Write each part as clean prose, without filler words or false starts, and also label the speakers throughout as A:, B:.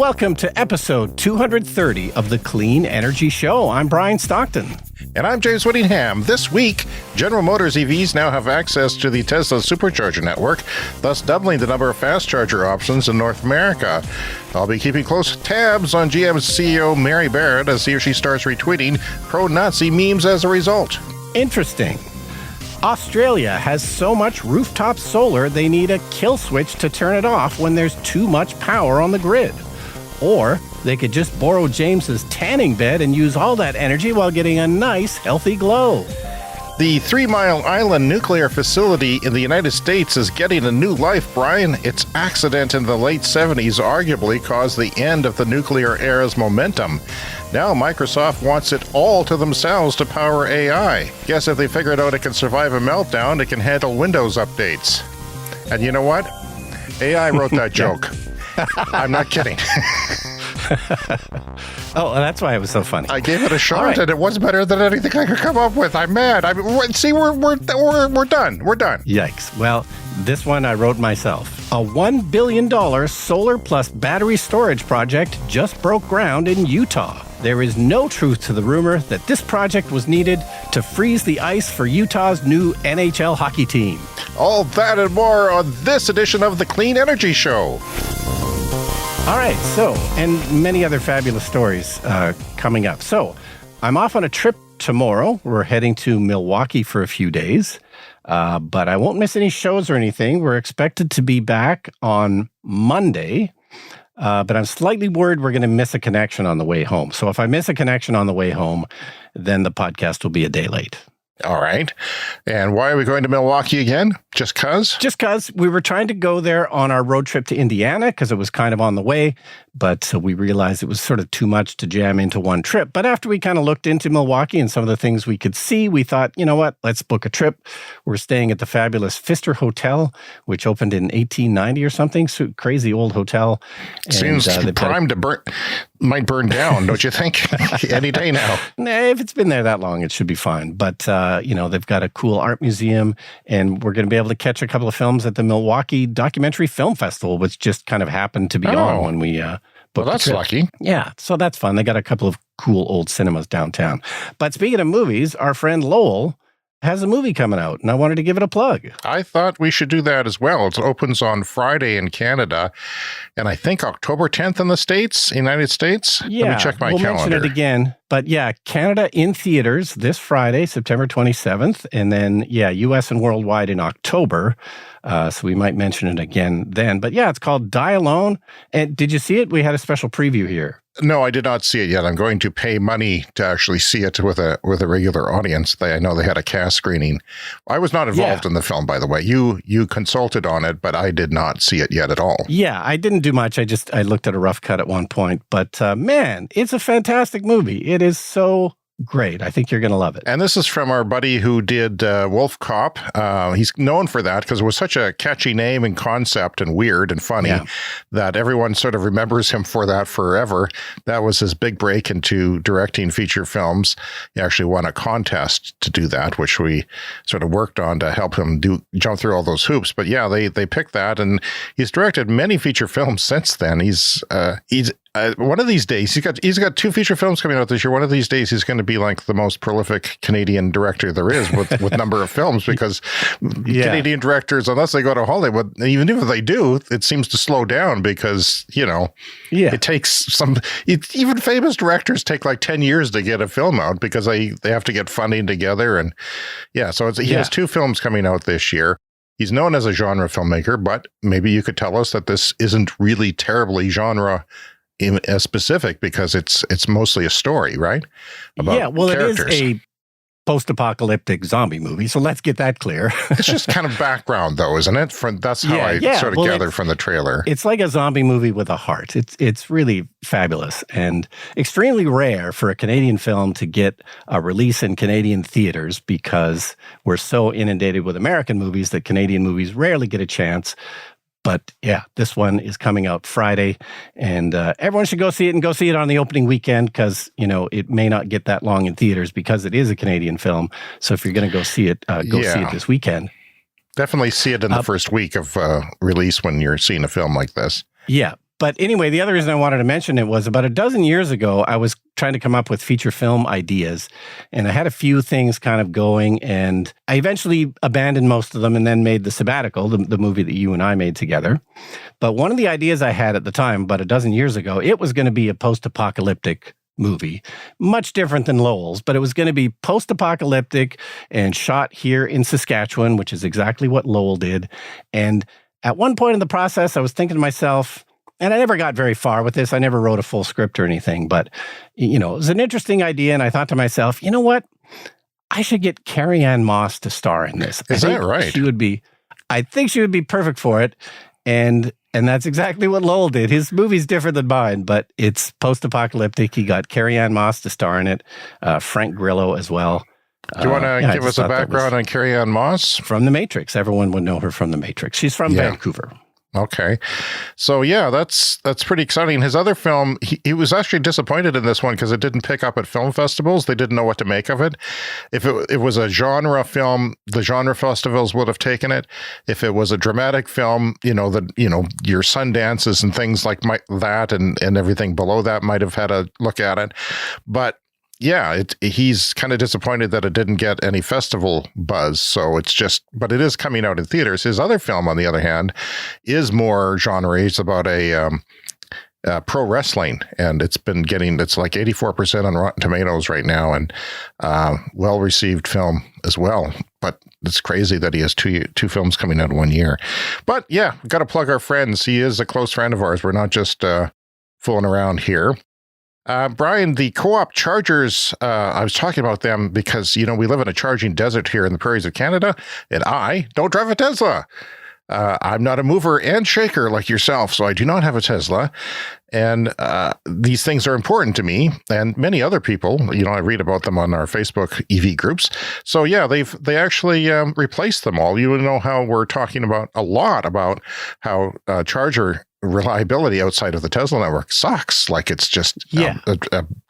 A: welcome to episode 230 of the Clean Energy Show. I'm Brian Stockton.
B: And I'm James Whittingham. This week, General Motors EVs now have access to the Tesla Supercharger network, thus doubling the number of fast charger options in North America. I'll be keeping close tabs on GM's CEO Mary Barrett as he or she starts retweeting pro-Nazi memes as a result.
A: Interesting. Australia has so much rooftop solar they need a kill switch to turn it off when there's too much power on the grid. Or they could just borrow James's tanning bed and use all that energy while getting a nice, healthy glow.
B: The 3 Mile Island nuclear facility in the United States is getting a new life, Brian. Its accident in the late 70s arguably caused the end of the nuclear era's momentum. Now Microsoft wants it all to themselves to power AI. Guess if they figured out it can survive a meltdown, it can handle Windows updates. And you know what? AI wrote that joke. I'm not kidding.
A: Oh, that's why it was so funny.
B: I gave it a shot, and it was better than anything I could come up with. I'm mad. See, we're done. We're done.
A: Yikes. Well, this one I wrote myself. A $1 billion solar plus battery storage project just broke ground in Utah. There is no truth to the rumor that this project was needed to freeze the ice for Utah's new NHL hockey team.
B: All that and more on this edition of the Clean Energy Show.
A: All right, so, and many other fabulous stories coming up. So, I'm off on a trip tomorrow. We're heading to Milwaukee for a few days, but I won't miss any shows or anything. We're expected to be back on Monday, but I'm slightly worried we're going to miss a connection on the way home. So, if I miss a connection on the way home, then the podcast will be a day late.
B: All right. And why are we going to Milwaukee again? Just because?
A: Just because we were trying to go there on our road trip to Indiana because it was kind of on the way, but we realized it was sort of too much to jam into one trip. But after we kind of looked into Milwaukee and some of the things we could see, we thought, you know what, let's book a trip. We're staying at the fabulous Pfister Hotel, which opened in 1890 or something. So crazy old hotel.
B: Seems primed to burn. Might burn down, don't you think? Any day now.
A: Nah, if it's been there that long, it should be fine. But, they've got a cool art museum, and we're going to be able to catch a couple of films at the Milwaukee Documentary Film Festival, which just kind of happened to be on when we booked
B: Well, that's lucky.
A: Yeah, so that's fun. They got a couple of cool old cinemas downtown. But speaking of movies, our friend Lowell has a movie coming out, and I wanted to give it a plug.
B: I thought we should do that as well. It opens on Friday in Canada, and I think October 10th in the United States.
A: Yeah,
B: let me check my calendar.
A: We'll mention it again. But yeah, Canada in theaters this Friday, September 27th, and then, U.S. and worldwide in October. So we might mention it again then. But yeah, it's called Die Alone. And did you see it? We had a special preview here.
B: No, I did not see it yet. I'm going to pay money to actually see it with a regular audience. I know they had a cast screening. I was not involved in the film, by the way. You consulted on it, but I did not see it yet at all.
A: Yeah, I didn't do much. I looked at a rough cut at one point. But man, it's a fantastic movie. It is so great. I think you're going to love it.
B: And this is from our buddy who did Wolf Cop. He's known for that because it was such a catchy name and concept and weird and funny that everyone sort of remembers him for that forever. That was his big break into directing feature films. He actually won a contest to do that, which we sort of worked on to help him jump through all those hoops. But yeah, they picked that, and he's directed many feature films since then. He's one of these days, he's got 2 feature films coming out this year. One of these days, he's going to be like the most prolific Canadian director there is with number of films, because Canadian directors, unless they go to Hollywood, even if they do, it seems to slow down because, it takes even famous directors take like 10 years to get a film out because they have to get funding together. And so he has 2 films coming out this year. He's known as a genre filmmaker, but maybe you could tell us that this isn't really terribly genre specific because it's mostly a story, right? About characters.
A: It is a post-apocalyptic zombie movie, so let's get that clear. It's
B: just kind of background, though, isn't it? That's how I sort of gathered from the trailer.
A: It's like a zombie movie with a heart. It's really fabulous and extremely rare for a Canadian film to get a release in Canadian theaters because we're so inundated with American movies that Canadian movies rarely get a chance. But yeah, this one is coming out Friday, and everyone should go see it, and go see it on the opening weekend because, it may not get that long in theaters because it is a Canadian film. So if you're going to go see it, see it this weekend.
B: Definitely see it in the first week of release when you're seeing a film like this.
A: Yeah. But anyway, the other reason I wanted to mention it was about a dozen years ago, I was trying to come up with feature film ideas, and I had a few things kind of going, and I eventually abandoned most of them and then made The Sabbatical, the movie that you and I made together. But one of the ideas I had at the time, about a dozen years ago, it was going to be a post-apocalyptic movie, much different than Lowell's, but it was going to be post-apocalyptic and shot here in Saskatchewan, which is exactly what Lowell did. And at one point in the process, I was thinking to myself, and I never got very far with this. I never wrote a full script or anything, but, it was an interesting idea. And I thought to myself, you know what? I should get Carrie-Anne Moss to star in this.
B: Is that right?
A: I think she would be perfect for it. And that's exactly what Lowell did. His movie's different than mine, but it's post-apocalyptic. He got Carrie-Anne Moss to star in it, Frank Grillo as well.
B: Do you want to give us a background on Carrie-Anne Moss?
A: From The Matrix. Everyone would know her from The Matrix. She's from Vancouver.
B: Okay. So, yeah, that's pretty exciting. His other film, he was actually disappointed in this one because it didn't pick up at film festivals. They didn't know what to make of it. If it was a genre film, the genre festivals would have taken it. If it was a dramatic film, your Sundances and things like that and everything below that might have had a look at it. But yeah, he's kind of disappointed that it didn't get any festival buzz. But it is coming out in theaters. His other film, on the other hand, is more genre. It's about a pro wrestling, and it's like 84% on Rotten Tomatoes right now, and well-received film as well. But it's crazy that he has two films coming out in 1 year. But yeah, got to plug our friends. He is a close friend of ours. We're not just fooling around here. Brian, the co-op chargers, I was talking about them because, we live in a charging desert here in the prairies of Canada, and I don't drive a Tesla. I'm not a mover and shaker like yourself, so I do not have a Tesla. And these things are important to me and many other people. I read about them on our Facebook EV groups. So yeah, they actually replaced them all. You know how we're talking about a lot about how charger reliability outside of the Tesla network sucks. Like it's just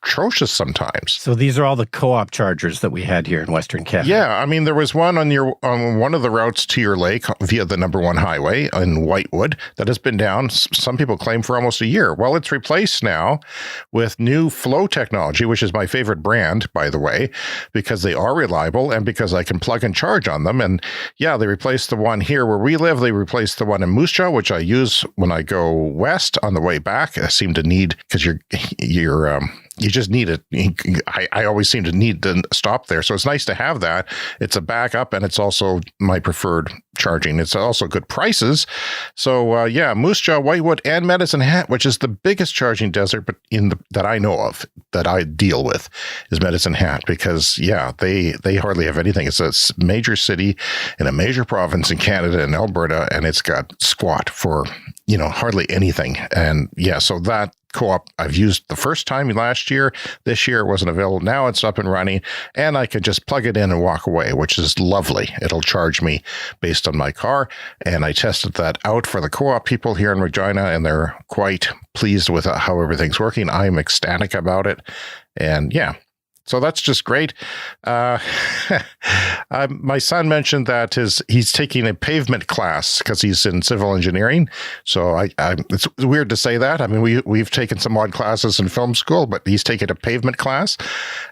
B: atrocious sometimes.
A: So these are all the co-op chargers that we had here in Western Canada.
B: Yeah, I mean there was one on one of the routes to your lake via the number 1 highway in Whitewood that has been down. Some people claim for almost a year. Well, it's replaced now with new Flow technology, which is my favorite brand, by the way, because they are reliable and because I can plug and charge on them. And yeah, they replaced the one here where we live. They replaced the one in Moose Jaw, which I use when I go west on the way back. I seem to need, because you just need it. I always seem to need to stop there. So it's nice to have that. It's a backup, and it's also my preferred charging. It's also good prices. So Moose Jaw, Whitewood, and Medicine Hat, which is the biggest charging desert, but that I know of, that I deal with, is Medicine Hat, because they hardly have anything. It's a major city in a major province in Canada and Alberta, and it's got squat for hardly anything. And so that co-op I've used the first time last year. This year it wasn't available. Now it's up and running, and I could just plug it in and walk away, which is lovely. It'll charge me based on my car, and I tested that out for the co-op people here in Regina, and they're quite pleased with how everything's working. I'm ecstatic about it, and so that's just great. My son mentioned that he's taking a pavement class because he's in civil engineering. So it's weird to say that. I mean, we've taken some odd classes in film school, but he's taking a pavement class.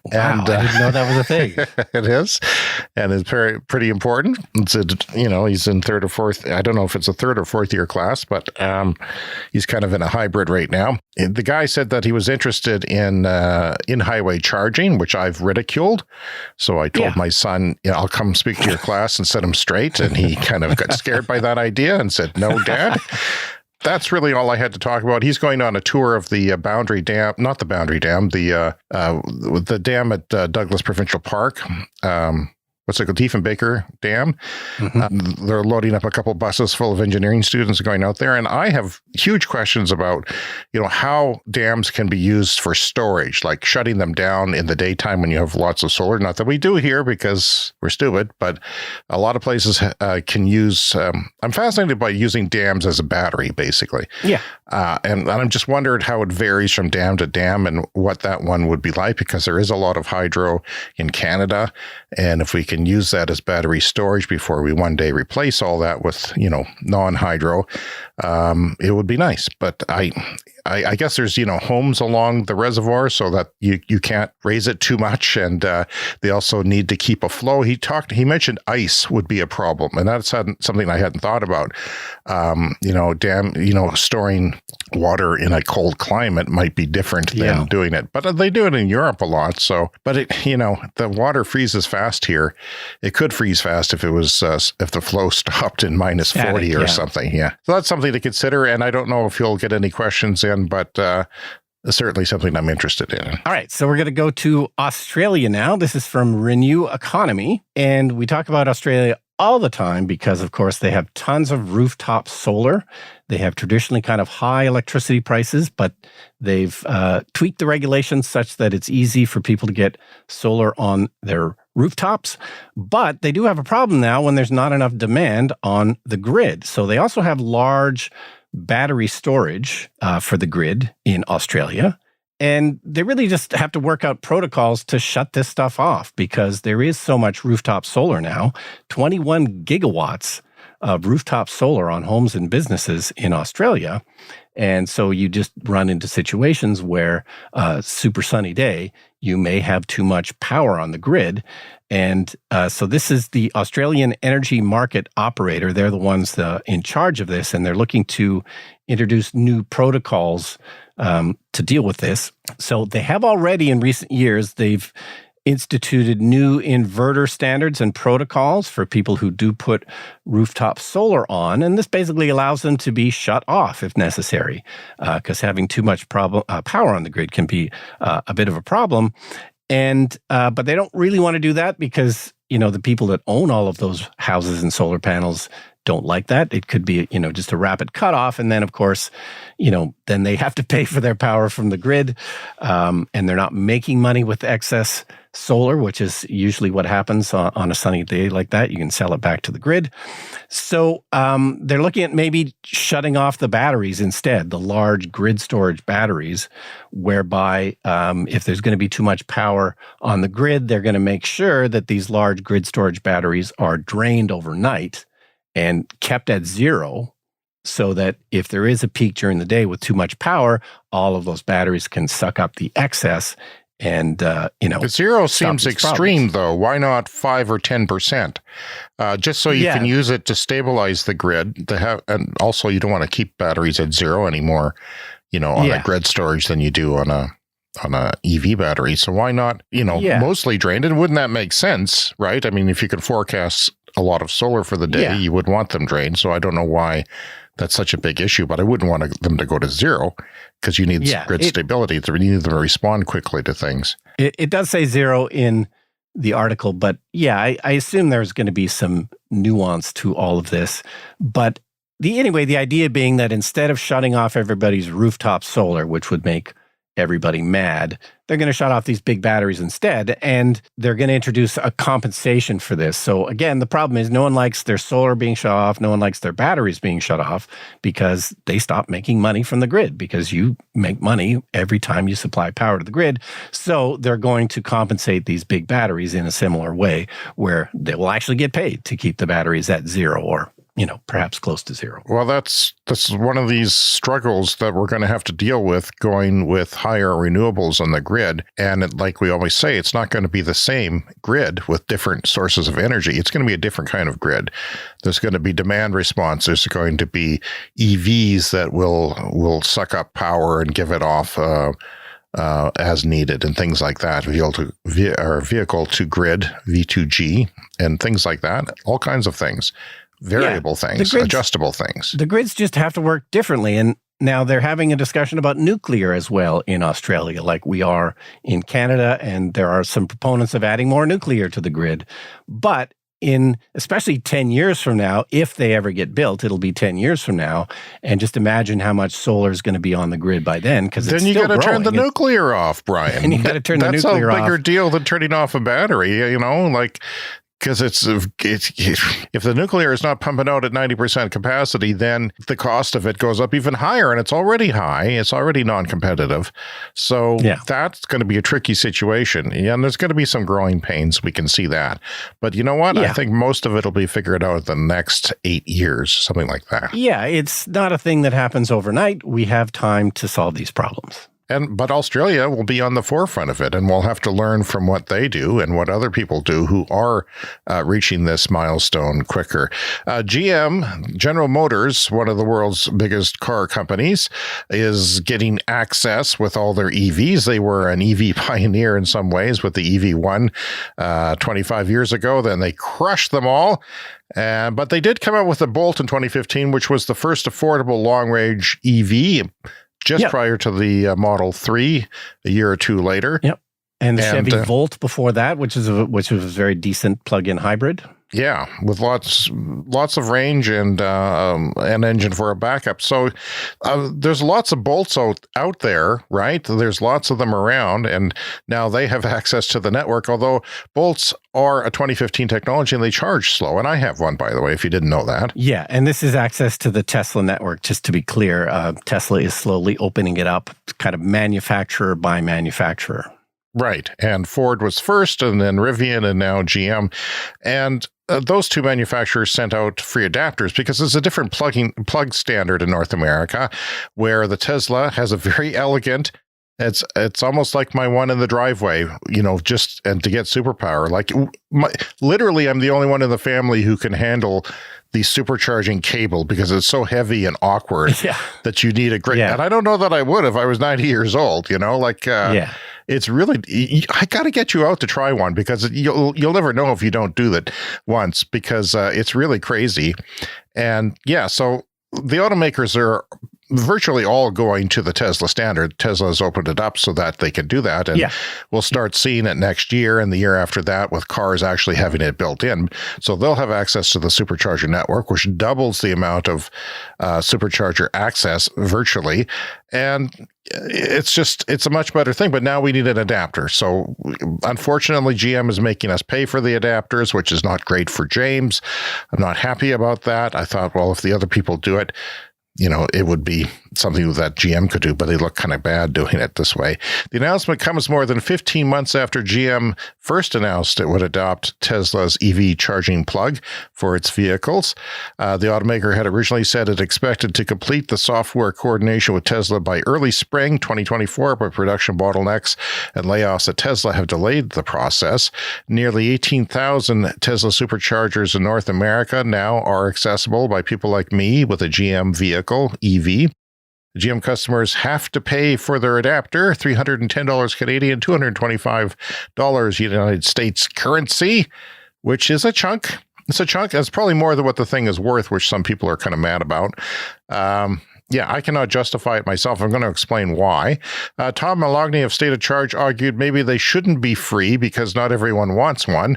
A: Wow,
B: and
A: I didn't know that was a thing.
B: It is, and it's pretty important. He's in third or fourth. I don't know if it's a third or fourth year class, but he's kind of in a hybrid right now. The guy said that he was interested in highway charging, which I've ridiculed. So I told my son, I'll come speak to your class and set him straight. And he kind of got scared by that idea and said, no, Dad. That's really all I had to talk about. He's going on a tour of the Boundary Dam, not the Boundary Dam, the dam at Douglas Provincial Park. What's it called? Diefenbaker Dam. Mm-hmm. They're loading up a couple buses full of engineering students going out there. And I have huge questions about, how dams can be used for storage, like shutting them down in the daytime when you have lots of solar. Not that we do here because we're stupid, but a lot of places can use, I'm fascinated by using dams as a battery, basically.
A: Yeah.
B: And I'm just wondered how it varies from dam to dam and what that one would be like, because there is a lot of hydro in Canada. And if we can use that as battery storage before we one day replace all that with, non-hydro, it would be nice. But I guess there's, homes along the reservoir so that you can't raise it too much. And they also need to keep a flow. He mentioned ice would be a problem. And that's something I hadn't thought about. Storing water in a cold climate might be different than doing it. But they do it in Europe a lot. So, but the water freezes fast here. It could freeze fast if it was, if the flow stopped in minus 40 or something. Yeah. So that's something to consider. And I don't know if you'll get any questions in, but certainly something I'm interested in.
A: All right. So we're going to go to Australia now. This is from Renew Economy. And we talk about Australia all the time because, of course, they have tons of rooftop solar. They have traditionally kind of high electricity prices, but they've tweaked the regulations such that it's easy for people to get solar on their rooftops. But they do have a problem now when there's not enough demand on the grid. So they also have large battery storage for the grid in Australia. And they really just have to work out protocols to shut this stuff off because there is so much rooftop solar now, 21 gigawatts of rooftop solar on homes and businesses in Australia. And so you just run into situations where super sunny day, you may have too much power on the grid. And so this is the Australian Energy Market Operator. They're the ones in charge of this, and they're looking to introduce new protocols to deal with this. So they have already in recent years, they've instituted new inverter standards and protocols for people who do put rooftop solar on. And this basically allows them to be shut off if necessary, because having too much power on the grid can be a bit of a problem. And but they don't really want to do that because, the people that own all of those houses and solar panels don't like that. It could be, just a rapid cutoff. And then, of course, then they have to pay for their power from the grid. And they're not making money with excess solar, which is usually what happens on a sunny day like that. You can sell it back to the grid. So they're looking at maybe shutting off the batteries instead, the large grid storage batteries, whereby if there's going to be too much power on the grid, they're going to make sure that these large grid storage batteries are drained overnight and kept at zero so that if there is a peak during the day with too much power, all of those batteries can suck up the excess. And,
B: zero seems extreme, though. Why not 5 or 10%? Just so you can use it to stabilize the grid. And also, you don't want to keep batteries at zero anymore, on a grid storage than you do on a EV battery. So why not, mostly drained? And wouldn't that make sense, right? I mean, if you could forecast a lot of solar for the day, you would want them drained. So I don't know why that's such a big issue, but I wouldn't want them to go to zero because you need grid stability. You need them to respond quickly to things.
A: It does say zero in the article, but I assume there's going to be some nuance to all of this. But the idea being that instead of shutting off everybody's rooftop solar, which would make everybody mad, they're going to shut off these big batteries instead, and they're going to introduce a compensation for this. So again, the problem is no one likes their solar being shut off, no one likes their batteries being shut off because they stop making money from the grid because you make money every time you supply power to the grid. So they're going to compensate these big batteries in a similar way where they will actually get paid to keep the batteries at zero or perhaps close to zero.
B: Well, that's one of these struggles that we're going to have to deal with going with higher renewables on the grid. And like we always say, it's not going to be the same grid with different sources of energy. It's going to be a different kind of grid. There's going to be demand response. There's going to be EVs that will suck up power and give it off as needed and things like that. Vehicle to grid, V2G, and things like that. All kinds of things. Variable things, adjustable things.
A: The grids just have to work differently. And now they're having a discussion about nuclear as well in Australia, like we are in Canada. And there are some proponents of adding more nuclear to the grid. But especially 10 years from now, if they ever get built, it'll be 10 years from now. And just imagine how much solar is going to be on the grid by then, because it's still growing. Then you got to
B: turn the nuclear off, Brian.
A: And you got to turn the nuclear off.
B: That's a bigger deal than turning off a battery, Because if the nuclear is not pumping out at 90% capacity, then the cost of it goes up even higher, and it's already high. It's already non-competitive. So that's going to be a tricky situation. And there's going to be some growing pains. We can see that. But you know what? I think most of it will be figured out in the next 8 years, something like that.
A: Yeah, it's not a thing that happens overnight. We have time to solve these problems.
B: But Australia will be on the forefront of it, and we'll have to learn from what they do and what other people do who are reaching this milestone quicker. GM, General Motors, one of the world's biggest car companies, is getting access with all their EVs. They were an EV pioneer in some ways with the EV1 25 years ago. Then they crushed them all. But they did come out with the Bolt in 2015, which was the first affordable long-range EV, just prior to the Model 3, a year or two later.
A: Yep. And the Chevy Volt before that, which was a very decent plug-in hybrid.
B: Yeah, with lots of range and an engine for a backup. So there's lots of Bolts out there, right? There's lots of them around, and now they have access to the network, although Bolts are a 2015 technology and they charge slow. And I have one, by the way, if you didn't know that.
A: Yeah, and this is access to the Tesla network, just to be clear. Tesla is slowly opening it up, kind of manufacturer by manufacturer.
B: Right. And Ford was first, and then Rivian, and now GM. And those two manufacturers sent out free adapters because there's a different plug standard in North America, where the Tesla has a very elegant, it's almost like my one in the driveway, and to get superpower. Like literally, I'm the only one in the family who can handle the supercharging cable because it's so heavy and awkward that you need a great, and I don't know that I would if I was 90 years old, it's really, I got to get you out to try one because you'll never know if you don't do that once because it's really crazy. And so the automakers are virtually all going to the Tesla standard. Tesla has opened it up so that they can do that. And we'll start seeing it next year and the year after that with cars actually having it built in. So they'll have access to the Supercharger network, which doubles the amount of Supercharger access virtually. And it's a much better thing, but now we need an adapter. So unfortunately, GM is making us pay for the adapters, which is not great for James. I'm not happy about that. I thought, well, if the other people do it, it would be something that GM could do, but they look kind of bad doing it this way. The announcement comes more than 15 months after GM first announced it would adopt Tesla's EV charging plug for its vehicles. The automaker had originally said it expected to complete the software coordination with Tesla by early spring 2024, but production bottlenecks and layoffs at Tesla have delayed the process. Nearly 18,000 Tesla Superchargers in North America now are accessible by people like me with a GM vehicle, EV. GM customers have to pay for their adapter, $310 Canadian, $225 United States currency, which is a chunk. It's a chunk. That's probably more than what the thing is worth, which some people are kind of mad about. I cannot justify it myself. I'm going to explain why. Tom Malogny of State of Charge argued maybe they shouldn't be free because not everyone wants one.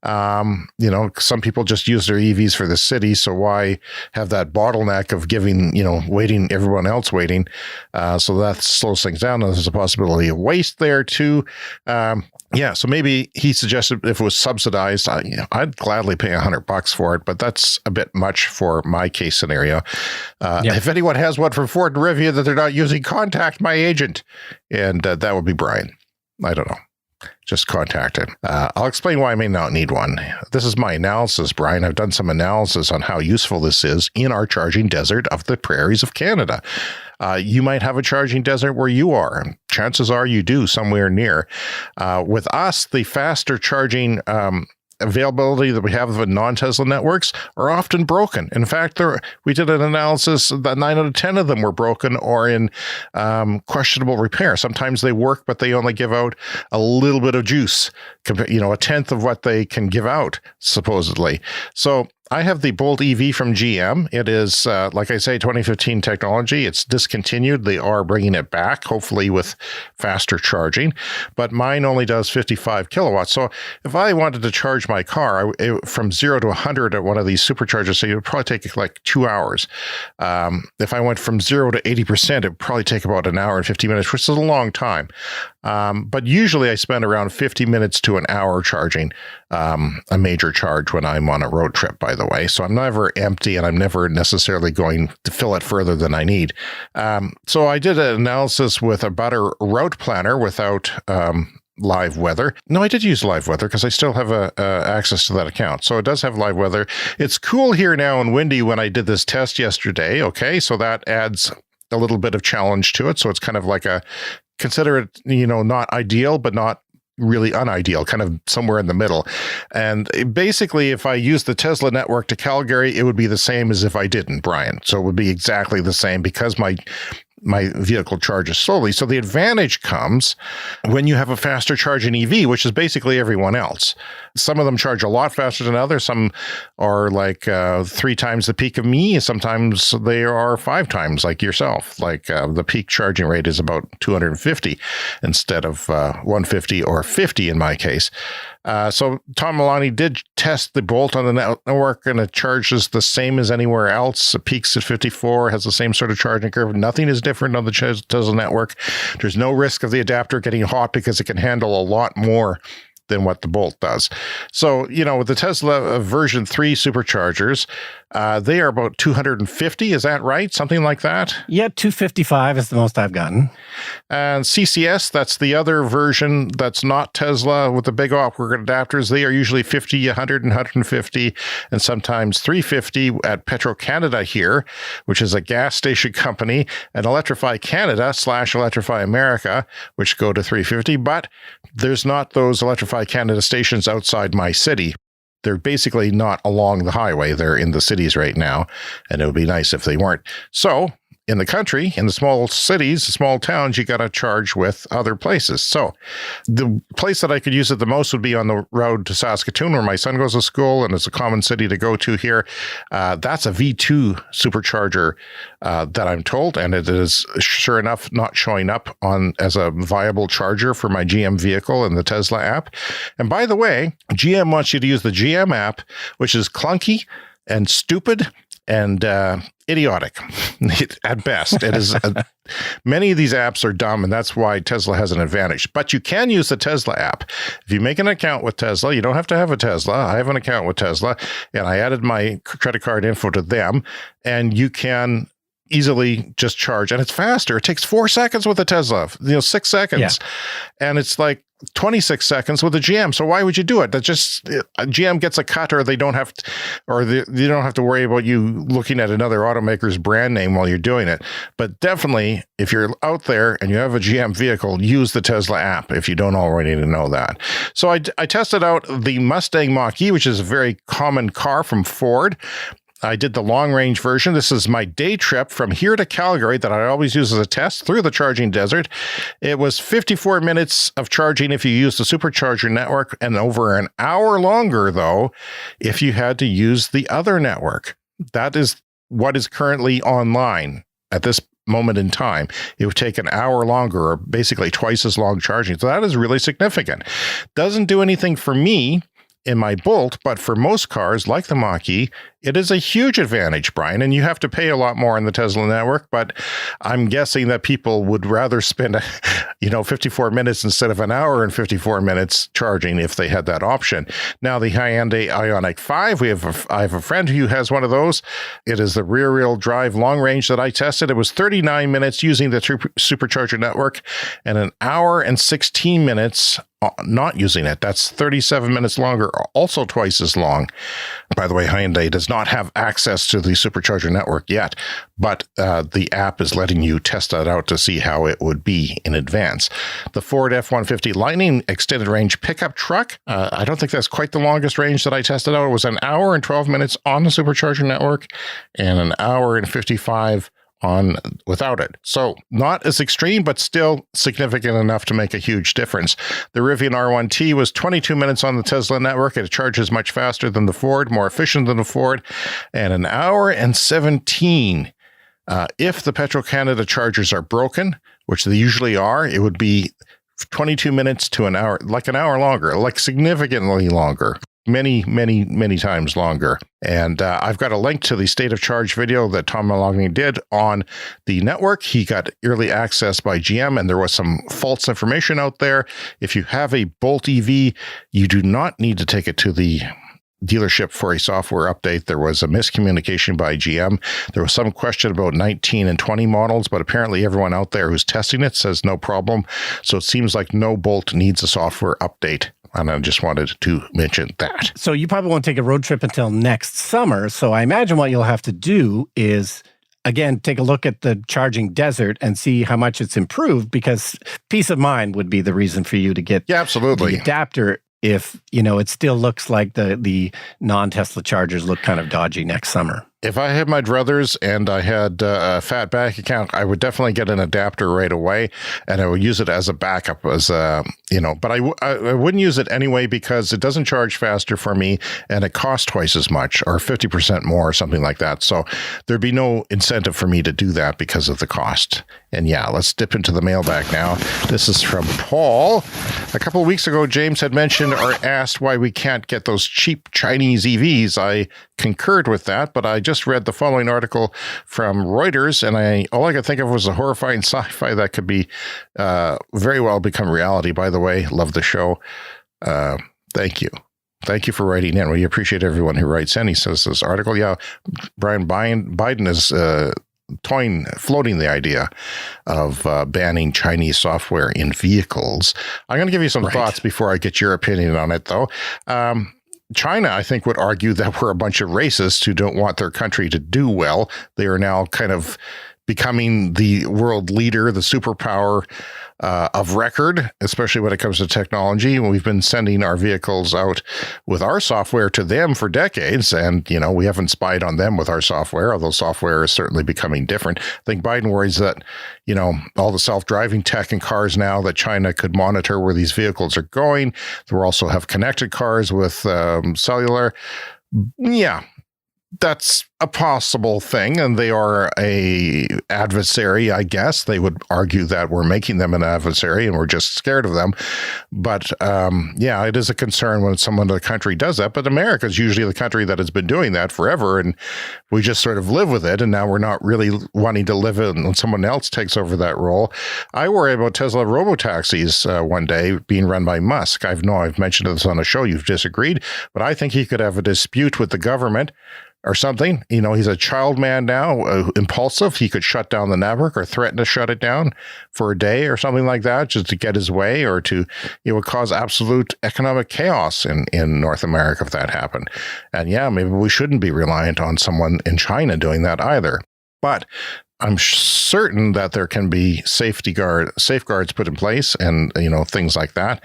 B: Some people just use their EVs for the city, so why have that bottleneck of giving, waiting, everyone else waiting? So that slows things down. And there's a possibility of waste there too. So maybe he suggested if it was subsidized, I'd gladly pay $100 for it, but that's a bit much for my case scenario. If anyone has one from Ford and Rivian that they're not using, contact my agent. And that would be Brian. I don't know. Just contact him. I'll explain why I may not need one. This is my analysis, Brian. I've done some analysis on how useful this is in our charging desert of the prairies of Canada. You might have a charging desert where you are. Chances are you do somewhere near. With us, the faster charging availability that we have of non-Tesla networks are often broken. In fact, we did an analysis that 9 out of 10 of them were broken or in questionable repair. Sometimes they work, but they only give out a little bit of juice, a tenth of what they can give out, supposedly. So I have the Bolt EV from GM. It is, like I say, 2015 technology. It's discontinued. They are bringing it back, hopefully with faster charging. But mine only does 55 kilowatts. So if I wanted to charge my car from 0 to 100 at one of these superchargers, so it would probably take like 2 hours. If I went from 0 to 80%, it would probably take about an hour and 50 minutes, which is a long time. But usually I spend around 50 minutes to an hour charging a major charge when I'm on a road trip, by the way. So I'm never empty and I'm never necessarily going to fill it further than I need. So I did an analysis with about a route planner without live weather. No, I did use live weather because I still have access to that account. So it does have live weather. It's cool here now and windy when I did this test yesterday. Okay, so that adds a little bit of challenge to it. So it's kind of like consider it, not ideal, but not really unideal, kind of somewhere in the middle. And basically, if I use the Tesla network to Calgary, it would be the same as if I didn't, Brian. So it would be exactly the same because my vehicle charges slowly. So the advantage comes when you have a faster charging EV, which is basically everyone else. Some of them charge a lot faster than others. Some are like 3 times the peak of me. Sometimes they are 5 times like yourself. Like the peak charging rate is about 250 instead of 150 or 50 in my case. So Tom Milani did test the Bolt on the network, and it charges the same as anywhere else. It peaks at 54, has the same sort of charging curve. Nothing is different on the Tesla network. There's no risk of the adapter getting hot because it can handle a lot more than what the Bolt does. So, with the Tesla version 3 superchargers, they are about 250. Is that right? Something like that?
A: Yeah, 255 is the most I've gotten.
B: And CCS, that's the other version that's not Tesla with the big awkward adapters. They are usually 50, 100, and 150, and sometimes 350 at Petro-Canada here, which is a gas station company, and Electrify Canada / Electrify America, which go to 350. But there's not those Electrify Canada stations outside my city. They're basically not along the highway. They're in the cities right now, and it would be nice if they weren't. So in the country, in the small cities, the small towns, you got to charge with other places. So the place that I could use it the most would be on the road to Saskatoon, where my son goes to school, and it's a common city to go to here. That's a V2 supercharger that I'm told, and it is sure enough not showing up on as a viable charger for my GM vehicle in the Tesla app. And by the way, GM wants you to use the GM app, which is clunky and stupid and idiotic at best. It is many of these apps are dumb, and that's why Tesla has an advantage. But you can use the Tesla app. If you make an account with Tesla, you don't have to have a Tesla. I have an account with Tesla, and I added my credit card info to them, and you can easily just charge, and it's faster. It takes 4 seconds with a Tesla, 6 seconds, yeah. And it's like 26 seconds with a GM. So why would you do it? That just GM gets a cut, or they don't have to, you don't have to worry about you looking at another automaker's brand name while you're doing it. But definitely, if you're out there and you have a GM vehicle, use the Tesla app if you don't already know that. So I tested out the Mustang Mach-E, which is a very common car from Ford. I did the long-range version. This is my day trip from here to Calgary that I always use as a test through the charging desert. It was 54 minutes of charging if you use the Supercharger network, and over an hour longer, though, if you had to use the other network. That is what is currently online at this moment in time. It would take an hour longer, or basically twice as long charging. So that is really significant. Doesn't do anything for me in my Bolt, but for most cars like the Mach-E, it is a huge advantage, Brian, and you have to pay a lot more on the Tesla network, but I'm guessing that people would rather spend 54 minutes instead of an hour and 54 minutes charging if they had that option. Now, the Hyundai Ioniq 5, I have a friend who has one of those. It is the rear-wheel drive long range that I tested. It was 39 minutes using the Supercharger network and an hour and 16 minutes not using it. That's 37 minutes longer, also twice as long. By the way, Hyundai does not have access to the Supercharger network yet, but the app is letting you test that out to see how it would be in advance. The Ford F-150 Lightning extended range pickup truck, I don't think that's quite the longest range that I tested out. It was an hour and 12 minutes on the Supercharger network and an hour and 55 without it. So not as extreme, but still significant enough to make a huge difference. The Rivian R1T was 22 minutes on the Tesla network. It charges much faster than the Ford, more efficient than the Ford, and an hour and 17. If the Petro-Canada chargers are broken, which they usually are, it would be 22 minutes to an hour, like an hour longer, like significantly longer. Many, many, many times longer. And I've got a link to the State of Charge video that Tom Maloney did on the network. He got early access by GM, and there was some false information out there. If you have a Bolt EV, you do not need to take it to the dealership for a software update. There was a miscommunication by GM. There was some question about 19 and 20 models, but apparently everyone out there who's testing it says no problem. So it seems like no Bolt needs a software update. And I just wanted to mention that.
A: So you probably won't take a road trip until next summer. So I imagine what you'll have to do is, again, take a look at the charging desert and see how much it's improved, because peace of mind would be the reason for you to get
B: absolutely
A: the adapter if, it still looks like the non-Tesla chargers look kind of dodgy next summer.
B: If I had my druthers and I had a fat bank account, I would definitely get an adapter right away, and I would use it as a backup, but I wouldn't use it anyway because it doesn't charge faster for me, and it costs twice as much or 50% more or something like that. So there'd be no incentive for me to do that because of the cost. And yeah, let's dip into the mailbag now. This is from Paul. A couple of weeks ago, James had mentioned or asked why we can't get those cheap Chinese EVs. I concurred with that, but I just read the following article from Reuters, and all I could think of was a horrifying sci-fi that could be very well become reality. By the way, love the show. Thank you. Thank you for writing in. We appreciate everyone who writes in. He says this article, Brian Biden is floating the idea of banning Chinese software in vehicles. I'm going to give you some thoughts before I get your opinion on it, though. China, I think, would argue that we're a bunch of racists who don't want their country to do well. They are now kind of becoming the world leader, the superpower of record, especially when it comes to technology. We've been sending our vehicles out with our software to them for decades, and, we haven't spied on them with our software, although software is certainly becoming different. I think Biden worries that, all the self-driving tech in cars now, that China could monitor where these vehicles are going. We'll also have connected cars with cellular. Yeah. That's a possible thing, and they are a adversary, I guess. They would argue that we're making them an adversary and we're just scared of them. But it is a concern when someone in the country does that. But America is usually the country that has been doing that forever, and we just sort of live with it. And now we're not really wanting to live it when someone else takes over that role. I worry about Tesla robotaxis one day being run by Musk. I've mentioned this on a show. You've disagreed, but I think he could have a dispute with the government or something. He's a child man now, impulsive. He could shut down the network or threaten to shut it down for a day or something like that, just to get his way, or it would cause absolute economic chaos in North America if that happened. And maybe we shouldn't be reliant on someone in China doing that either. But I'm certain that there can be safeguards put in place, and things like that.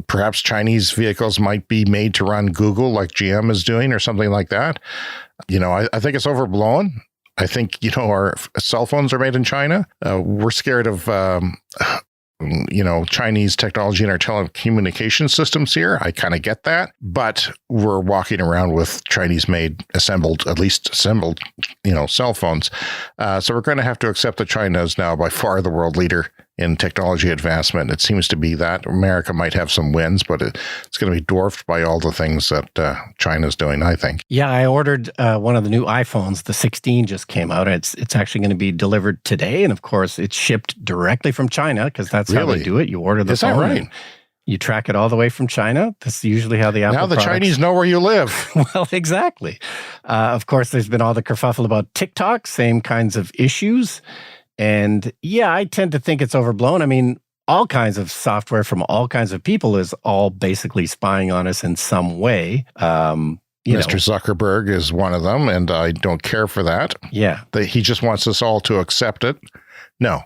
B: Perhaps Chinese vehicles might be made to run Google, like GM is doing, or something like that. I think it's overblown. I think our cell phones are made in China. We're scared of Chinese technology in our telecommunication systems here. I kind of get that, but we're walking around with Chinese-made, assembled cell phones. So we're going to have to accept that China is now by far the world leader in technology advancement. It seems to be that America might have some wins, but it's going to be dwarfed by all the things that China's doing, I think.
A: Yeah, I ordered one of the new iPhones. The 16 just came out. It's actually going to be delivered today. And of course, it's shipped directly from China, because that's how they do it. You order the phone. Is that right? You track it all the way from China. That's usually how the Apple
B: Now the Chinese know where you live.
A: Well, exactly. Of course, there's been all the kerfuffle about TikTok, same kinds of issues. And I tend to think it's overblown. I mean, all kinds of software from all kinds of people is all basically spying on us in some way.
B: Mr. Zuckerberg is one of them, and I don't care for that.
A: Yeah.
B: He just wants us all to accept it. No,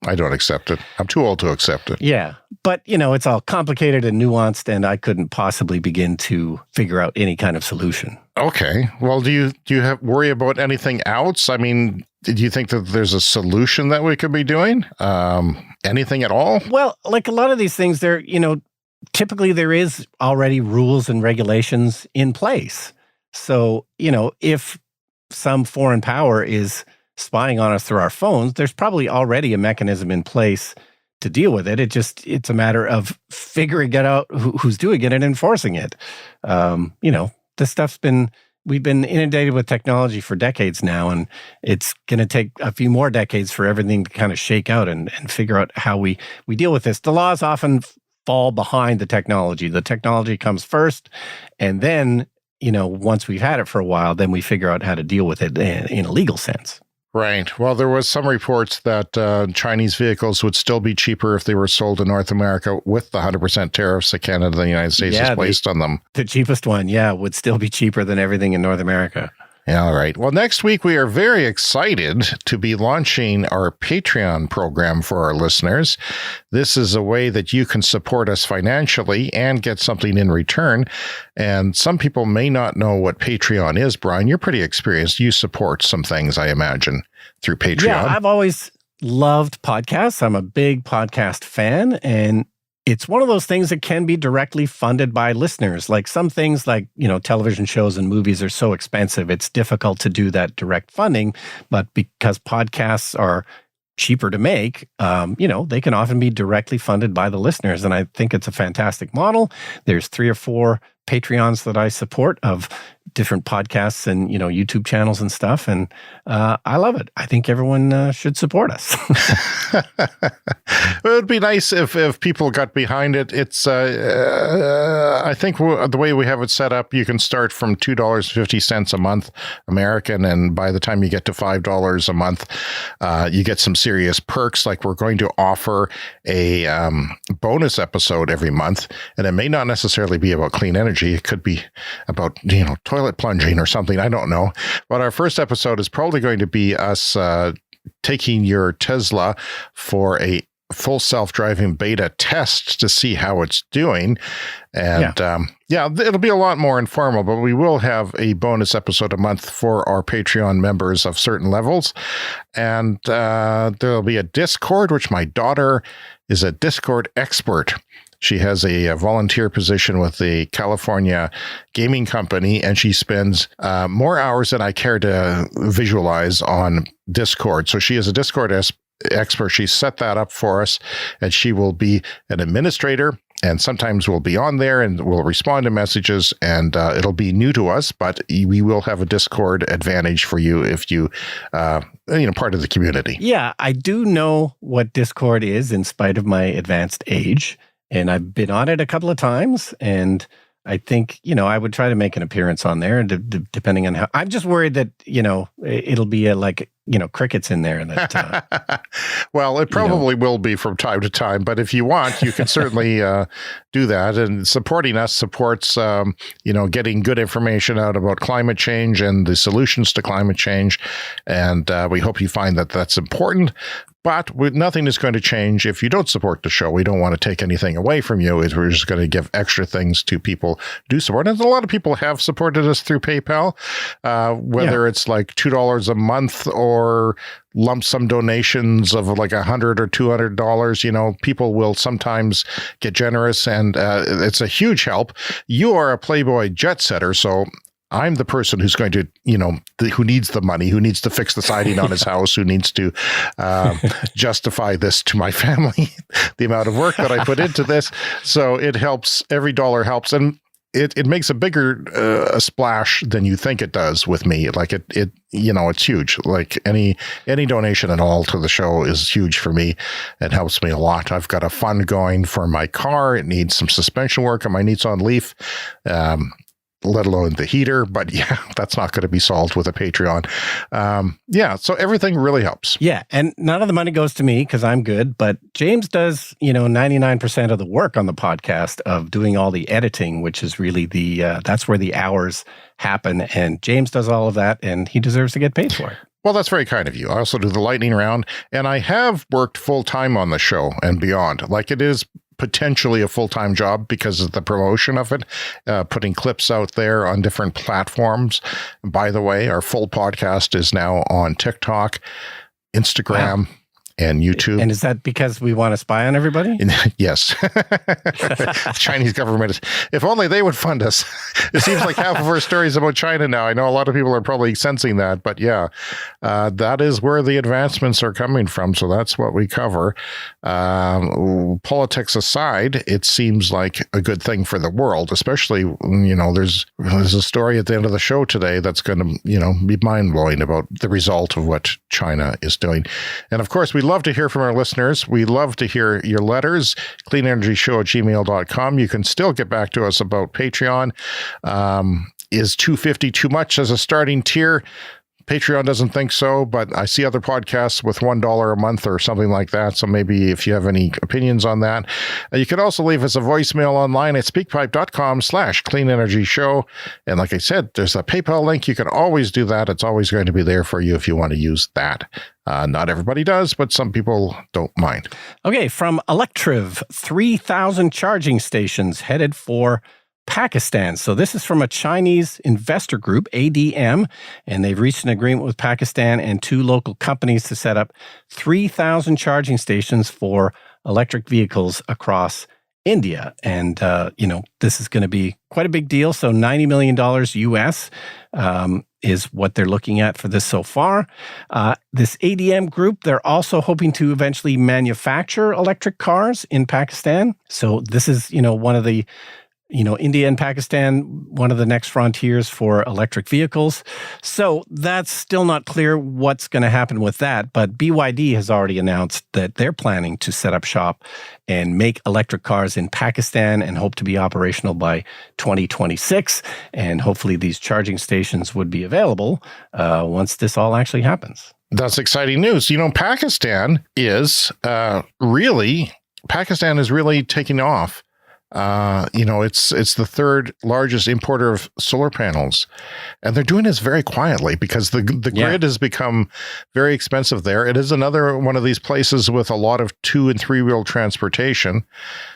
B: I don't accept it. I'm too old to accept it.
A: Yeah. But, it's all complicated and nuanced, and I couldn't possibly begin to figure out any kind of solution.
B: Okay. Well, do you worry about anything else? I mean, Do you think that there's a solution that we could be doing? Anything at all?
A: Well, like a lot of these things, typically there is already rules and regulations in place. So, if some foreign power is spying on us through our phones, there's probably already a mechanism in place to deal with it. It's a matter of figuring it out who's doing it and enforcing it. This stuff's we've been inundated with technology for decades now, and it's going to take a few more decades for everything to kind of shake out and figure out how we deal with this. The laws often fall behind the technology. The technology comes first, and then, once we've had it for a while, then we figure out how to deal with it in a legal sense.
B: Right. Well, there was some reports that Chinese vehicles would still be cheaper if they were sold in North America with the 100% tariffs that Canada and the United States has placed on them.
A: The cheapest one, would still be cheaper than everything in North America.
B: Yeah, all right. Well, next week we are very excited to be launching our Patreon program for our listeners. This is a way that you can support us financially and get something in return. And some people may not know what Patreon is. Brian, you're pretty experienced. You support some things, I imagine, through Patreon.
A: Yeah, I've always loved podcasts. I'm a big podcast fan, and it's one of those things that can be directly funded by listeners. Like some things like, television shows and movies are so expensive, it's difficult to do that direct funding. But because podcasts are cheaper to make, they can often be directly funded by the listeners. And I think it's a fantastic model. There's 3 or 4 Patreons that I support of different podcasts and, YouTube channels and stuff. And I love it. I think everyone should support us.
B: It would be nice if people got behind it. It's, I think the way we have it set up, you can start from $2.50 a month American. And by the time you get to $5 a month, you get some serious perks. Like we're going to offer a bonus episode every month. And it may not necessarily be about clean energy. It could be about, toilet plunging or something. I don't know. But our first episode is probably going to be us taking your Tesla for a full self-driving beta test to see how it's doing. And it'll be a lot more informal, but we will have a bonus episode a month for our Patreon members of certain levels. And there'll be a Discord, which my daughter is a Discord expert. She has a volunteer position with the California gaming company, and she spends more hours than I care to visualize on Discord. So she is a Discord expert. She set that up for us, and she will be an administrator, and sometimes we'll be on there and we'll respond to messages, and it'll be new to us, but we will have a Discord advantage for you if you, part of the community.
A: Yeah, I do know what Discord is in spite of my advanced age. And I've been on it a couple of times, and I think, I would try to make an appearance on there, depending on how. I'm just worried that, it'll be crickets in there. That,
B: well, it probably will be from time to time, but if you want, you can certainly do that. And supporting us supports, getting good information out about climate change and the solutions to climate change. And we hope you find that that's important. But nothing is going to change if you don't support the show. We don't want to take anything away from you. We're just going to give extra things to people who do support. And a lot of people have supported us through PayPal, whether it's like $2 a month or lump sum donations of like $100 or $200. People will sometimes get generous, and it's a huge help. You are a Playboy jet setter, so I'm the person who's going to, who needs the money, who needs to fix the siding on his house, who needs to justify this to my family, the amount of work that I put into this. So it helps. Every dollar helps. And it makes a bigger a splash than you think it does with me. Like it's huge. Like any donation at all to the show is huge for me. It helps me a lot. I've got a fund going for my car. It needs some suspension work on my Nissan Leaf. Let alone the heater, but that's not going to be solved with a Patreon. So everything really helps.
A: Yeah, and none of the money goes to me because I'm good, but James does, 99% of the work on the podcast of doing all the editing, which is really that's where the hours happen, and James does all of that, and he deserves to get paid for it.
B: Well, that's very kind of you. I also do the lightning round, and I have worked full-time on the show and beyond. Like, it is potentially a full-time job because of the promotion of it, putting clips out there on different platforms. By the way, our full podcast is now on TikTok, Instagram, wow, and YouTube.
A: And is that because we want to spy on everybody?
B: Yes. The Chinese government is, if only they would fund us. It seems like half of our stories about China now. I know a lot of people are probably sensing that, but yeah, that is where the advancements are coming from. So that's what we cover. Politics aside, it seems like a good thing for the world, especially, there's a story at the end of the show today that's going to, be mind-blowing about the result of what China is doing. And of course, we love to hear from our listeners. We love to hear your letters, cleanenergyshow@gmail.com. You can still get back to us about Patreon. Is $2.50 too much as a starting tier? Patreon doesn't think so, but I see other podcasts with $1 a month or something like that. So maybe if you have any opinions on that, you can also leave us a voicemail online at speakpipe.com/cleanenergyshow. And like I said, there's a PayPal link. You can always do that. It's always going to be there for you if you want to use that. Not everybody does, but some people don't mind.
A: Okay, from Electrek, 3,000 charging stations headed for Pakistan. So this is from a Chinese investor group, ADM, and they've reached an agreement with Pakistan and 2 local companies to set up 3,000 charging stations for electric vehicles across India. And, this is going to be quite a big deal. So $90 million US is what they're looking at for this so far. This ADM group, they're also hoping to eventually manufacture electric cars in Pakistan. So this is, one of the India and Pakistan, one of the next frontiers for electric vehicles. So that's still not clear what's going to happen with that. But BYD has already announced that they're planning to set up shop and make electric cars in Pakistan and hope to be operational by 2026. And hopefully these charging stations would be available once this all actually happens.
B: That's exciting news. Pakistan is really taking off. It's the third largest importer of solar panels, and they're doing this very quietly because the grid has become very expensive there. It is another one of these places with a lot of 2- and 3-wheel transportation.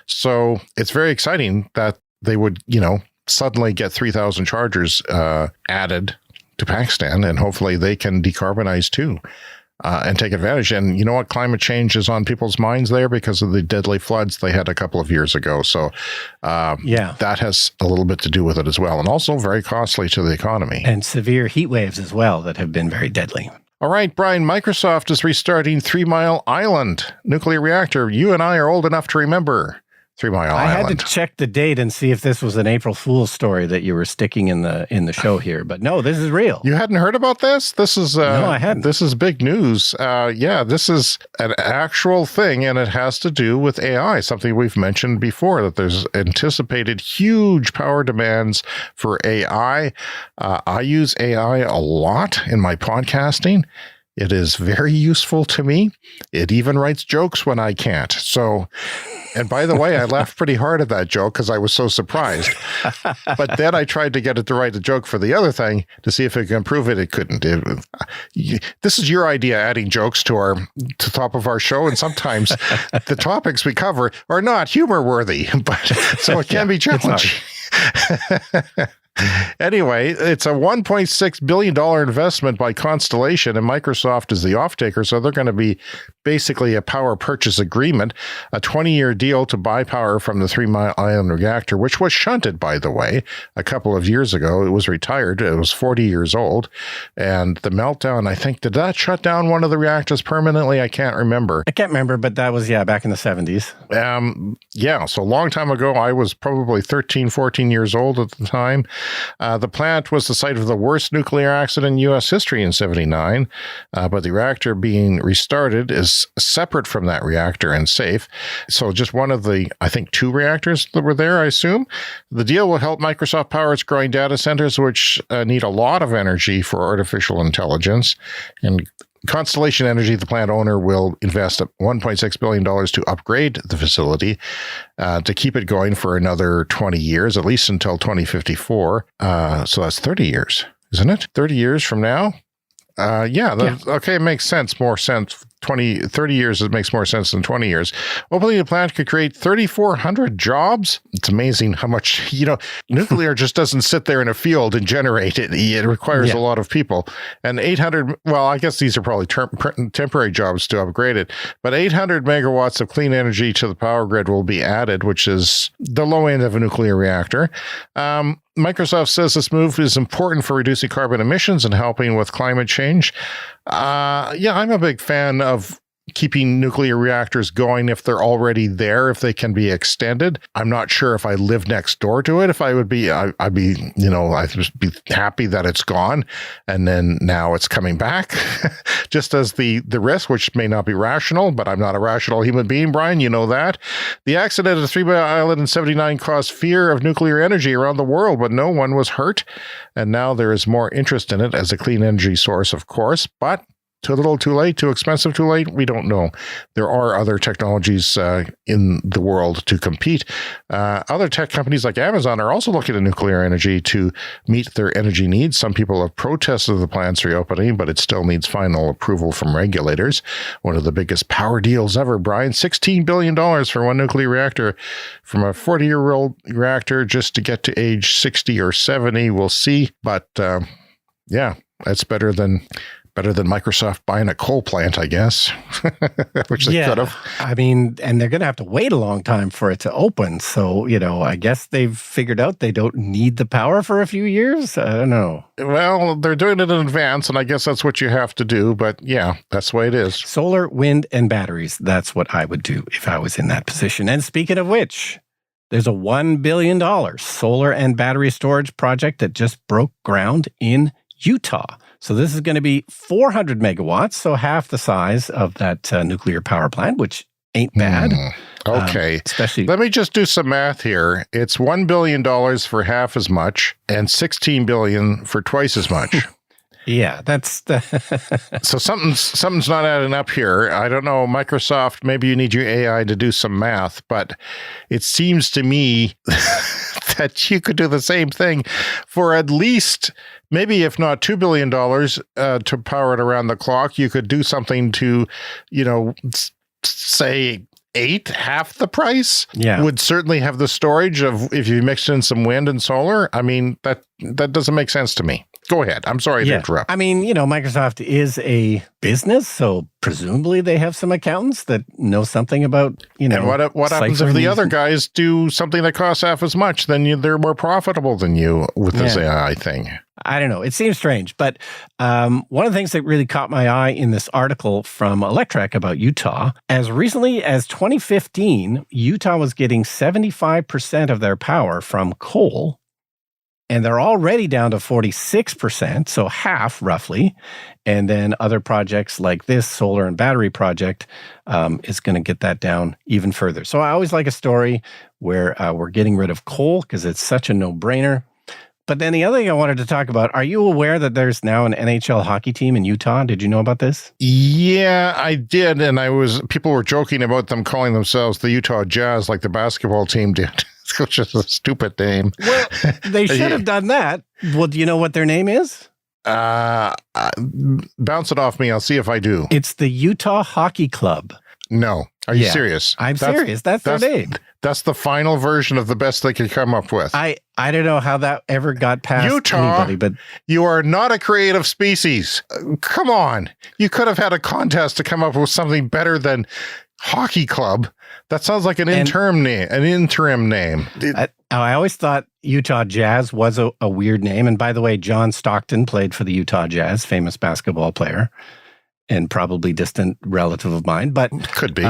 B: So it's very exciting that they would, suddenly get 3,000 chargers added to Pakistan, and hopefully they can decarbonize too. And take advantage. And you know what? Climate change is on people's minds there because of the deadly floods they had a couple of years ago. So that has a little bit to do with it as well. And also very costly to the economy.
A: And severe heat waves as well that have been very deadly.
B: All right, Brian, Microsoft is restarting 3 Mile Island nuclear reactor. You and I are old enough to remember 3 Mile Island.
A: I had to check the date and see if this was an April Fool's story that you were sticking in the show here. But no, this is real.
B: You hadn't heard about this? This is
A: no, I hadn't.
B: This is big news. This is an actual thing, and it has to do with AI, something we've mentioned before, that there's anticipated huge power demands for AI. I use AI a lot in my podcasting. It is very useful to me. It even writes jokes when I can't. So, and by the way, I laughed pretty hard at that joke because I was so surprised. But then I tried to get it to write a joke for the other thing to see if it could improve it. It couldn't. This is your idea, adding jokes to the top of our show. And sometimes the topics we cover are not humor worthy, but so it can be challenging. Anyway, it's a $1.6 billion investment by Constellation, and Microsoft is the off-taker, so they're going to be basically a power purchase agreement, a 20-year deal to buy power from the 3 Mile Island reactor, which was shunted, by the way, a couple of years ago. It was retired. It was 40 years old, and the meltdown, I think, did that shut down one of the reactors permanently? I can't remember.
A: I can't remember, but that was, back in the 70s.
B: So a long time ago. I was probably 13, 14 years old at the time. The plant was the site of the worst nuclear accident in U.S. history in 1979, but the reactor being restarted is separate from that reactor and safe. So just one of the, I think, 2 reactors that were there, I assume. The deal will help Microsoft power its growing data centers, which need a lot of energy for artificial intelligence. And Constellation Energy, the plant owner, will invest $1.6 billion to upgrade the facility to keep it going for another 20 years, at least until 2054. So that's 30 years, isn't it? 30 years from now? Okay, it makes sense, more sense 30 years, it makes more sense than 20 years. Opening the plant could create 3,400 jobs. It's amazing how much, nuclear just doesn't sit there in a field and generate it. It requires a lot of people. And 800, well, I guess these are probably temporary jobs to upgrade it, but 800 megawatts of clean energy to the power grid will be added, which is the low end of a nuclear reactor. Microsoft says this move is important for reducing carbon emissions and helping with climate change. I'm a big fan of keeping nuclear reactors going if they're already there, if they can be extended. I'm not sure if I live next door to it, if I would be, I'd just be happy that it's gone and then now it's coming back. Just as the risk, which may not be rational, but I'm not a rational human being, Brian, you know that. The accident at 3 Mile Island in 79 caused fear of nuclear energy around the world, but no one was hurt. And now there is more interest in it as a clean energy source, of course, but too little, too late, too expensive, too late? We don't know. There are other technologies in the world to compete. Other tech companies like Amazon are also looking at nuclear energy to meet their energy needs. Some people have protested the plant's reopening, but it still needs final approval from regulators. One of the biggest power deals ever, Brian. $16 billion for one nuclear reactor from a 40-year-old reactor just to get to age 60 or 70. We'll see. But that's better than Microsoft buying a coal plant, I guess, which they could have.
A: I mean, and they're going to have to wait a long time for it to open. So, I guess they've figured out they don't need the power for a few years. I don't know.
B: Well, they're doing it in advance, and I guess that's what you have to do. But yeah, that's the way it is.
A: Solar, wind, and batteries. That's what I would do if I was in that position. And speaking of which, there's a $1 billion solar and battery storage project that just broke ground in Utah. So this is going to be 400 megawatts, so half the size of that nuclear power plant, which ain't bad.
B: Okay.
A: Especially,
B: let me just do some math here. It's $1 billion for half as much and $16 billion for twice as much.
A: Yeah, that's
B: so something's not adding up here. I don't know, Microsoft, maybe you need your AI to do some math, but it seems to me that you could do the same thing for at least, maybe if not $2 billion to power it around the clock. You could do something to, say half the price.
A: Yeah,
B: would certainly have the storage of if you mixed in some wind and solar. I mean, that doesn't make sense to me. Go ahead. I'm sorry to interrupt.
A: I mean, Microsoft is a business, so presumably they have some accountants that know something about,
B: And what happens if the other guys do something that costs half as much? Then they're more profitable than you with this AI thing.
A: I don't know. It seems strange. But one of the things that really caught my eye in this article from Electrek about Utah, as recently as 2015, Utah was getting 75% of their power from coal. And they're already down to 46%, so half roughly. And then other projects like this solar and battery project is going to get that down even further. So I always like a story where we're getting rid of coal because it's such a no-brainer. But then the other thing I wanted to talk about, are you aware that there's now an NHL hockey team in Utah? Did you know about this?
B: Yeah, I did. And people were joking about them calling themselves the Utah Jazz like the basketball team did. Which is a stupid name.
A: Well, they should have done that. Well, do you know what their name is?
B: Bounce it off me. I'll see if I do.
A: It's the Utah Hockey Club.
B: No. Are you serious?
A: I'm serious. That's their name.
B: That's the final version of the best they could come up with.
A: I don't know how that ever got past
B: Utah,
A: anybody, but
B: you are not a creative species. Come on. You could have had a contest to come up with something better than Hockey Club. That sounds like an interim name.
A: I always thought Utah Jazz was a weird name. And by the way, John Stockton played for the Utah Jazz, famous basketball player, and probably distant relative of mine. But
B: could be.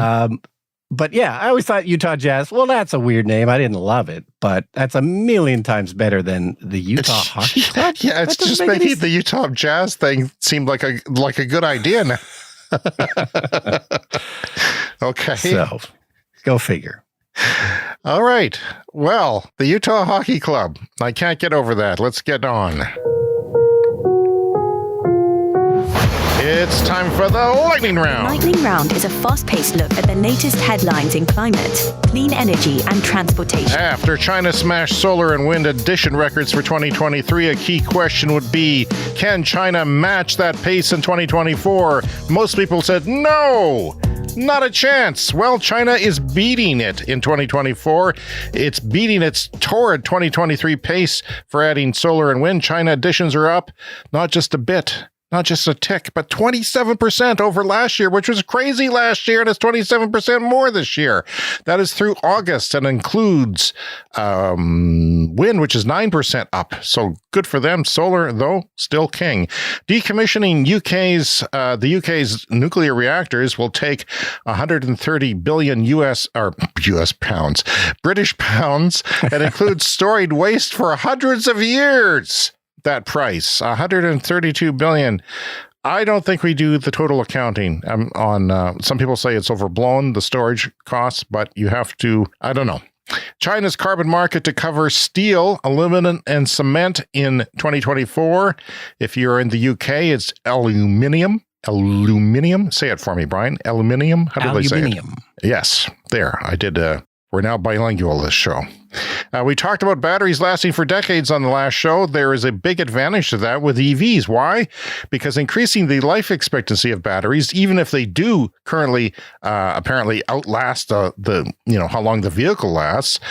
A: But yeah, I always thought Utah Jazz, well, that's a weird name. I didn't love it, but that's a million times better than the Utah Hockey Club.
B: Yeah, it's just making the Utah Jazz thing seem like a good idea now. Okay.
A: So, go figure.
B: All right. Well, the Utah Hockey Club. I can't get over that. Let's get on. It's time for the Lightning Round.
C: Lightning Round is a fast-paced look at the latest headlines in climate, clean energy, and transportation.
B: After China smashed solar and wind addition records for 2023, a key question would be, can China match that pace in 2024? Most people said no. Not a chance. Well, China is beating it in 2024. It's beating its torrid 2023 pace for adding solar and wind. China additions are up, not just a bit, not just a tick, but 27% over last year, which was crazy last year, and it's 27% more this year. That is through August and includes wind, which is 9% up. So good for them. Solar, though, still king. Decommissioning the UK's nuclear reactors will take 130 billion British pounds, and includes storied waste for hundreds of years. That price, 132 billion. I don't think we do the total accounting on some people say it's overblown, the storage costs, but you have to, I don't know. China's carbon market to cover steel, aluminum, and cement in 2024. If you're in the UK, it's aluminium. Aluminium. Say it for me, Brian. Aluminium. How do they say it? Yes. There. I did. We're now bilingual this show. We talked about batteries lasting for decades on the last show. There is a big advantage to that with EVs. Why? Because increasing the life expectancy of batteries, even if they do currently apparently outlast the how long the vehicle lasts.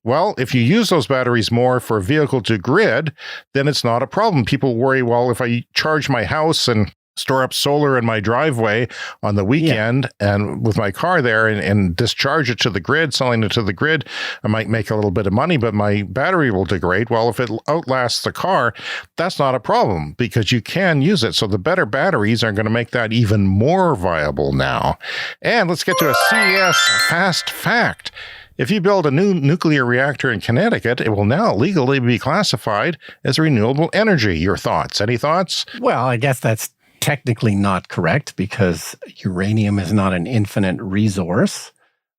B: Well, if you use those batteries more for vehicle to grid, then it's not a problem. People worry, well, if I charge my house and store up solar in my driveway on the weekend and with my car there and discharge it to the grid, selling it to the grid, I might make a little bit of money, but my battery will degrade. Well, if it outlasts the car, that's not a problem because you can use it. So the better batteries are going to make that even more viable now. And let's get to a CES fast fact. If you build a new nuclear reactor in Connecticut, it will now legally be classified as renewable energy. Your thoughts? Any thoughts?
A: Well, I guess that's technically not correct because uranium is not an infinite resource,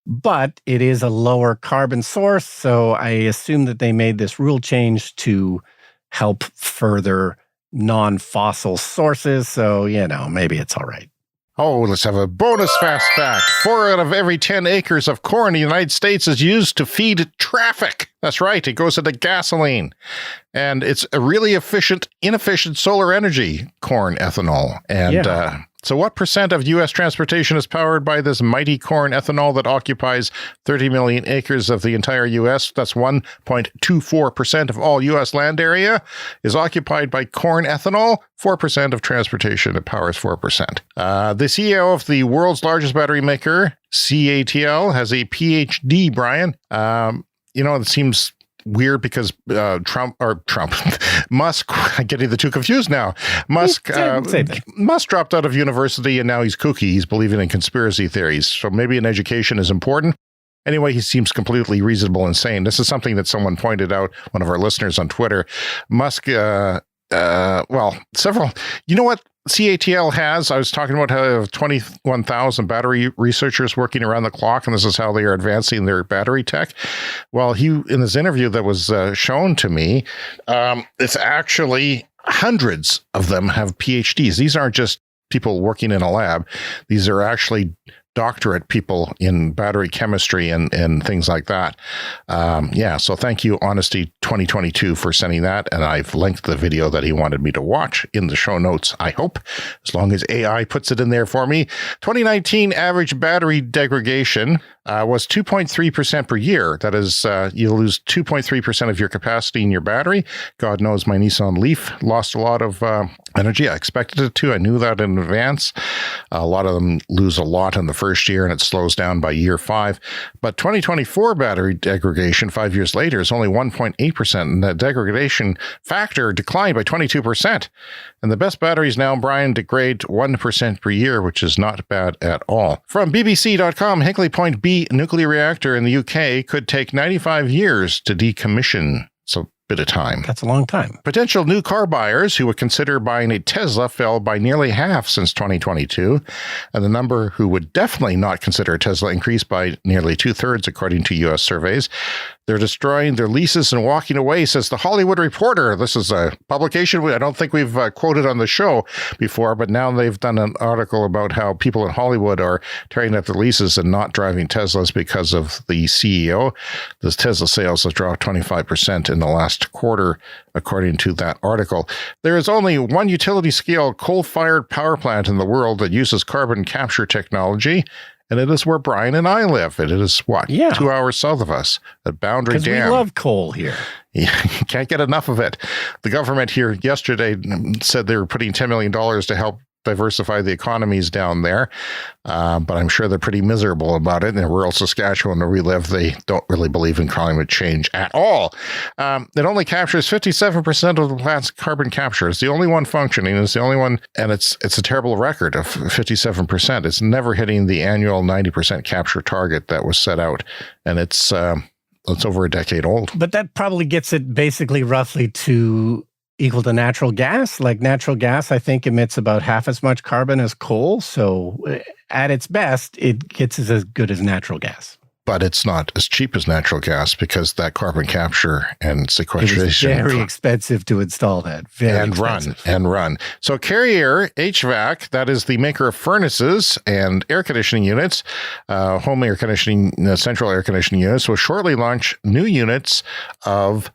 A: but it is a lower carbon source. So I assume that they made this rule change to help further non-fossil sources. So, maybe it's all right.
B: Oh, let's have a bonus fast fact. 4 out of every 10 acres of corn in the United States is used to feed traffic. That's right. It goes into gasoline. And it's a really inefficient solar energy, corn ethanol. And so what percent of U.S. transportation is powered by this mighty corn ethanol that occupies 30 million acres of the entire U.S.? That's 1.24% of all U.S. land area is occupied by corn ethanol. 4% of transportation, it powers 4%. The CEO of the world's largest battery maker, CATL, has a PhD, Brian. It seems weird because Musk, I'm getting the two confused now. Musk dropped out of university and now he's kooky. He's believing in conspiracy theories. So maybe an education is important. Anyway, he seems completely reasonable and sane. This is something that someone pointed out, one of our listeners on Twitter. Musk, several, you know what? CATL has, I was talking about how 21,000 battery researchers working around the clock, and this is how they are advancing their battery tech. Well, in this interview that was shown to me, it's actually hundreds of them have PhDs. These aren't just people working in a lab. These are actually doctorate people in battery chemistry and things like that. So thank you, Honesty 2022, for sending that. And I've linked the video that he wanted me to watch in the show notes, I hope, as long as AI puts it in there for me. 2019 average battery degradation was 2.3% per year. That is, you lose 2.3% of your capacity in your battery. God knows my Nissan Leaf lost a lot of energy. I expected it to. I knew that in advance. A lot of them lose a lot in the first year and it slows down by year 5. But 2024 battery degradation 5 years later is only 1.8%. And the degradation factor declined by 22%. And the best batteries now, Brian, degrade 1% per year, which is not bad at all. From BBC.com, Hinkley Point B nuclear reactor in the UK could take 95 years to decommission. So bit of time.
A: That's a long time.
B: Potential new car buyers who would consider buying a Tesla fell by nearly half since 2022. And the number who would definitely not consider a Tesla increased by nearly 2/3, according to U.S. surveys. They're destroying their leases and walking away, says the Hollywood Reporter. This is a publication I don't think we've quoted on the show before, but now they've done an article about how people in Hollywood are tearing up their leases and not driving Teslas because of the CEO. The Tesla sales have dropped 25% in the last quarter, according to that article. There is only one utility-scale coal-fired power plant in the world that uses carbon capture technology, and it is where Brian and I live. It is, 2 hours south of us at Boundary Dam.
A: Because we love coal here.
B: You can't get enough of it. The government here yesterday said they were putting $10 million to help diversify the economies down there, but I'm sure they're pretty miserable about it. In rural Saskatchewan, where we live, they don't really believe in climate change at all. It only captures 57% of the plant's carbon capture. It's the only one functioning. It's the only one, and it's a terrible record of 57%. It's never hitting the annual 90% capture target that was set out, and it's over a decade old.
A: But that probably gets it basically roughly to equal to natural gas. Like natural gas, I think, emits about half as much carbon as coal. So at its best, it gets as good as natural gas.
B: But it's not as cheap as natural gas because that carbon capture and sequestration.
A: It is very expensive to install that. Very expensive.
B: run. So Carrier HVAC, that is the maker of furnaces and air conditioning units, home air conditioning, central air conditioning units, will shortly launch new units of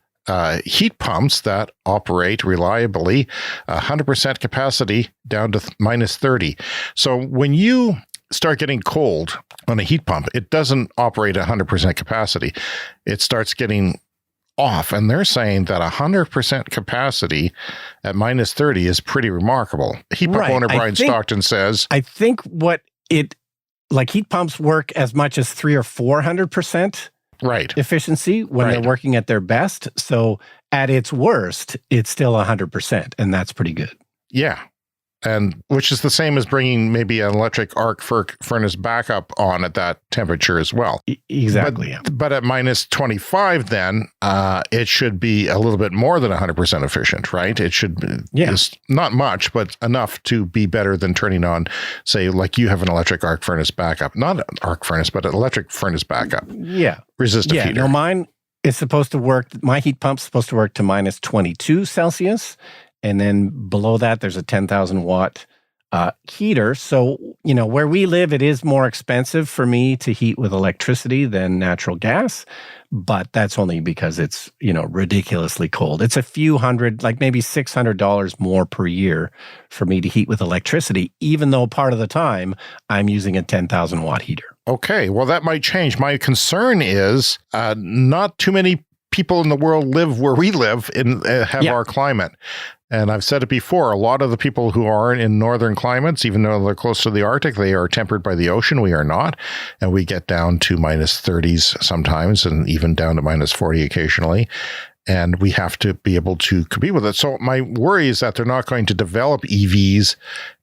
B: heat pumps that operate reliably, 100% capacity down to minus 30. So when you start getting cold on a heat pump, it doesn't operate at 100% capacity. It starts getting off. And they're saying that 100% capacity at minus 30 is pretty remarkable. Heat pump owner Brian Stockton says,
A: I think heat pumps work as much as 300 or 400%. Efficiency when they're working at their best. So at its worst, it's still 100%, and that's pretty good.
B: Yeah. And which is the same as bringing maybe an electric arc furnace backup on at that temperature as well.
A: Exactly.
B: But at minus 25, then it should be a little bit more than 100% efficient, right? It should be not much, but enough to be better than turning on, say, like you have an electric arc furnace backup, not an arc furnace, but an electric furnace backup.
A: Yeah.
B: Resistive heater.
A: No, mine is supposed to work. My heat pump's supposed to work to minus 22 Celsius. And then below that, there's a 10,000 watt heater. So, where we live, it is more expensive for me to heat with electricity than natural gas. But that's only because it's, ridiculously cold. It's a few hundred, like maybe $600 more per year for me to heat with electricity, even though part of the time I'm using a 10,000 watt heater.
B: Okay, well, that might change. My concern is not too many people in the world live where we live and have our climate. And I've said it before, a lot of the people who are in northern climates, even though they're close to the Arctic, they are tempered by the ocean. We are not. And we get down to minus 30s sometimes and even down to minus 40 occasionally. And we have to be able to compete with it. So my worry is that they're not going to develop EVs.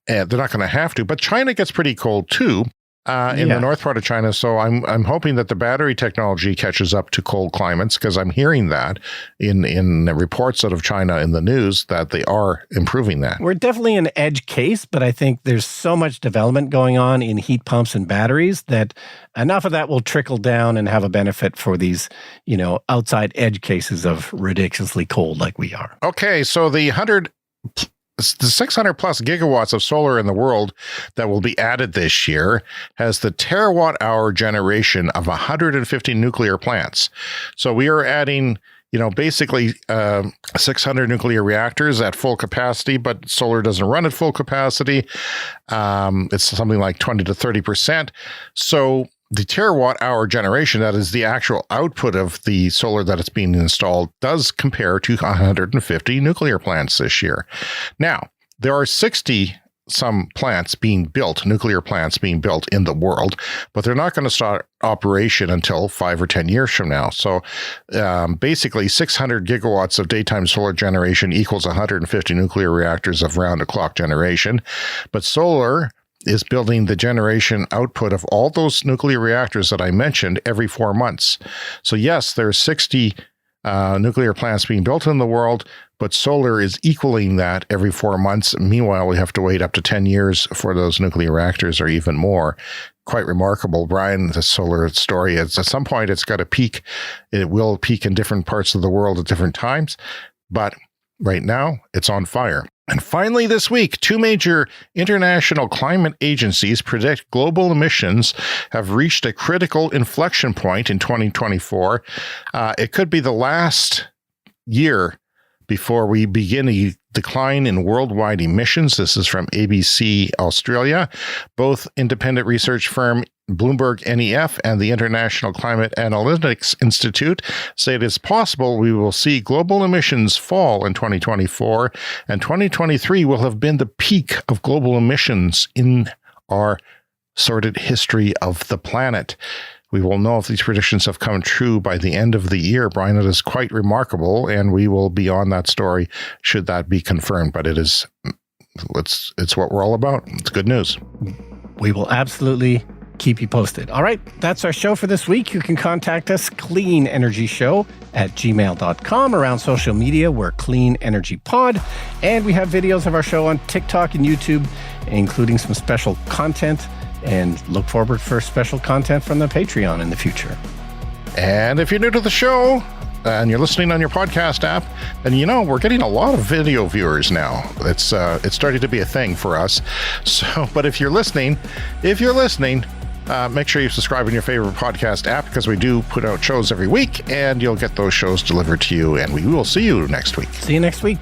B: They're not going to have to. But China gets pretty cold too. In the north part of China. So I'm hoping that the battery technology catches up to cold climates, because I'm hearing that in reports out of China in the news that they are improving that.
A: We're definitely an edge case, but I think there's so much development going on in heat pumps and batteries that enough of that will trickle down and have a benefit for these, outside edge cases of ridiculously cold like we are.
B: Okay, so the 600 plus gigawatts of solar in the world that will be added this year has the terawatt hour generation of 150 nuclear plants. So we are adding, basically 600 nuclear reactors at full capacity, but solar doesn't run at full capacity. It's something like 20 to 30%. So the terawatt hour generation, that is the actual output of the solar that is being installed, does compare to 150 nuclear plants this year. Now, there are 60 some plants being built, nuclear plants being built in the world, but they're not going to start operation until 5 or 10 years from now. So basically 600 gigawatts of daytime solar generation equals 150 nuclear reactors of round-the-clock generation. But solar is building the generation output of all those nuclear reactors that I mentioned every 4 months. So yes, there's 60 nuclear plants being built in the world, but solar is equaling that every 4 months. Meanwhile, we have to wait up to 10 years for those nuclear reactors, or even more. Quite remarkable. Brian, the solar story is at some point it's got to peak. It will peak in different parts of the world at different times, but right now it's on fire. And finally this week, 2 major international climate agencies predict global emissions have reached a critical inflection point in 2024. It could be the last year before we begin a decline in worldwide emissions. This is from ABC Australia. Both independent research firm Bloomberg NEF and the International Climate Analytics Institute say it is possible we will see global emissions fall in 2024, and 2023 will have been the peak of global emissions in our sordid history of the planet. We will know if these predictions have come true by the end of the year. Brian, it is quite remarkable, and we will be on that story should that be confirmed. But it's what we're all about. It's good news.
A: We will absolutely keep you posted. All right, that's our show for this week. You can contact us, cleanenergyshow@gmail.com. Around social media, we're Clean Energy Pod. And we have videos of our show on TikTok and YouTube, including some special content. And look forward for special content from the Patreon in the future.
B: And if you're new to the show and you're listening on your podcast app, then we're getting a lot of video viewers now. It's starting to be a thing for us. So, but if you're listening, make sure you subscribe in your favorite podcast app, because we do put out shows every week, and you'll get those shows delivered to you. And we will see you next week.
A: See you next week.